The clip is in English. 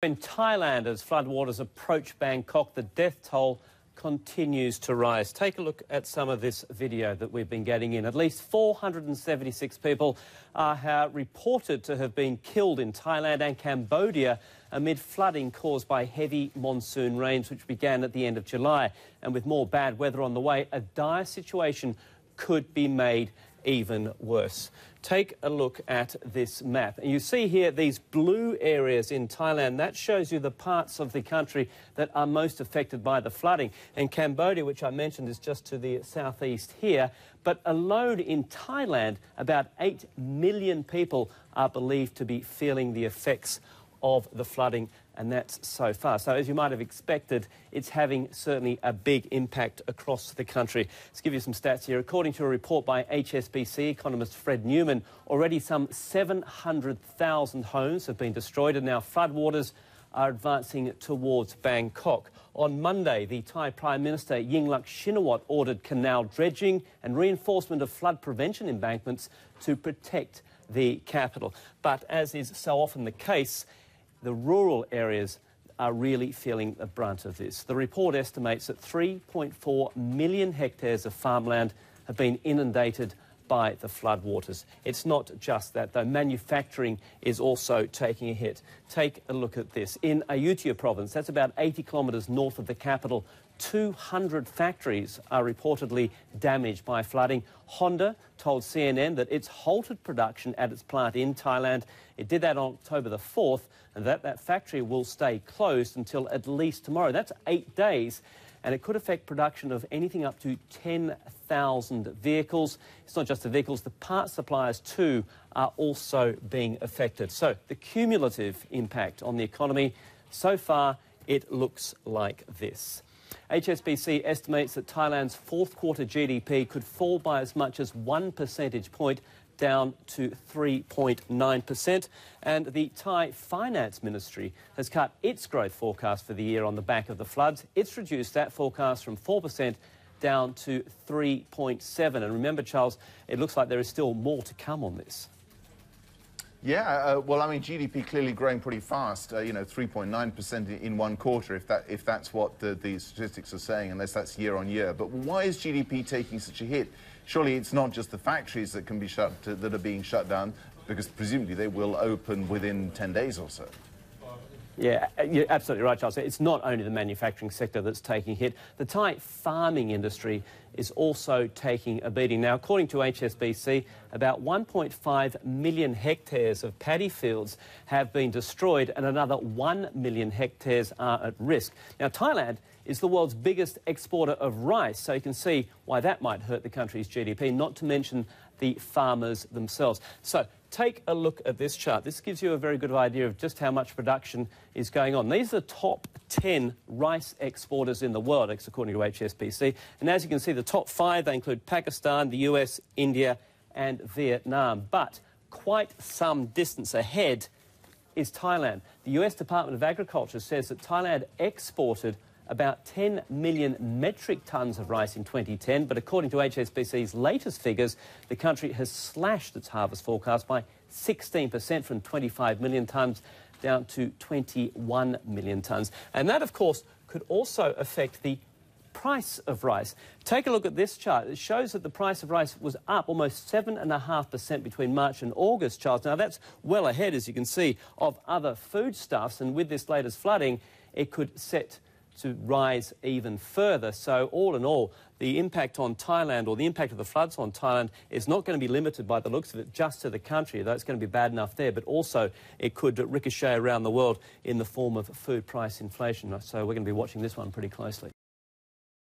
In Thailand, as floodwaters approach Bangkok, the death toll continues to rise. Take a look at some of this video that we've been getting in. At least 476 people are reported to have been killed in Thailand and Cambodia amid flooding caused by heavy monsoon rains, which began at the end of July. And with more bad weather on the way, a dire situation could be made even worse. Take a look at this map. You see here these blue areas in Thailand. That shows you the parts of the country that are most affected by the flooding. And Cambodia, which I mentioned, is just to the southeast here. But alone in Thailand, about 8 million people are believed to be feeling the effects of the flooding, and that's so far. So as you might have expected, it's having certainly a big impact across the country. Let's give you some stats here. According to a report by HSBC economist Fred Newman, already some 700,000 homes have been destroyed, and now floodwaters are advancing towards Bangkok. On Monday, the Thai Prime Minister Yingluck Shinawatra ordered canal dredging and reinforcement of flood prevention embankments to protect the capital. But as is so often the case, the rural areas are really feeling the brunt of this. The report estimates that 3.4 million hectares of farmland have been inundated by the floodwaters. It's not just that, though. Manufacturing is also taking a hit. Take a look at this. In Ayutthaya province, that's about 80 kilometres north of the capital, 200 factories are reportedly damaged by flooding. Honda told CNN that it's halted production at its plant in Thailand. It did that on October the 4th, and that factory will stay closed until at least tomorrow. That's 8 days. And it could affect production of anything up to 10,000 vehicles. It's not just the vehicles, the parts suppliers too are also being affected. So the cumulative impact on the economy, so far it looks like this. HSBC estimates that Thailand's fourth quarter GDP could fall by as much as 1 percentage point, down to 3.9%. And the Thai Finance Ministry has cut its growth forecast for the year on the back of the floods. It's reduced that forecast from 4% down to 3.7%. And remember, Charles, it looks like there is still more to come on this. Yeah, well, I mean, GDP clearly growing pretty fast, you know, 3.9% in one quarter, if that's what the statistics are saying, unless that's year on year. But why is GDP taking such a hit? Surely it's not just the factories that can be that are being shut down, because presumably they will open within 10 days or so. Yeah, you're absolutely right, Charles. It's not only the manufacturing sector that's taking a hit. The Thai farming industry is also taking a beating. Now, according to HSBC, about 1.5 million hectares of paddy fields have been destroyed and another 1 million hectares are at risk. Now, Thailand is the world's biggest exporter of rice, so you can see why that might hurt the country's GDP, not to mention the farmers themselves. So take a look at this chart. This gives you a very good idea of just how much production is going on. These are the top 10 rice exporters in the world, according to HSBC. And as you can see, the top 5, they include Pakistan, the US, India and Vietnam. But quite some distance ahead is Thailand. The US Department of Agriculture says that Thailand exported about 10 million metric tonnes of rice in 2010, but according to HSBC's latest figures, the country has slashed its harvest forecast by 16% from 25 million tonnes down to 21 million tonnes. And that, of course, could also affect the price of rice. Take a look at this chart. It shows that the price of rice was up almost 7.5% between March and August, Charles. Now, that's well ahead, as you can see, of other foodstuffs, and with this latest flooding, it could set to rise even further. So all in all, the impact on Thailand, or the impact of the floods on Thailand, is not going to be limited by the looks of it just to the country, though it's going to be bad enough there, but also it could ricochet around the world in the form of food price inflation. So we're going to be watching this one pretty closely.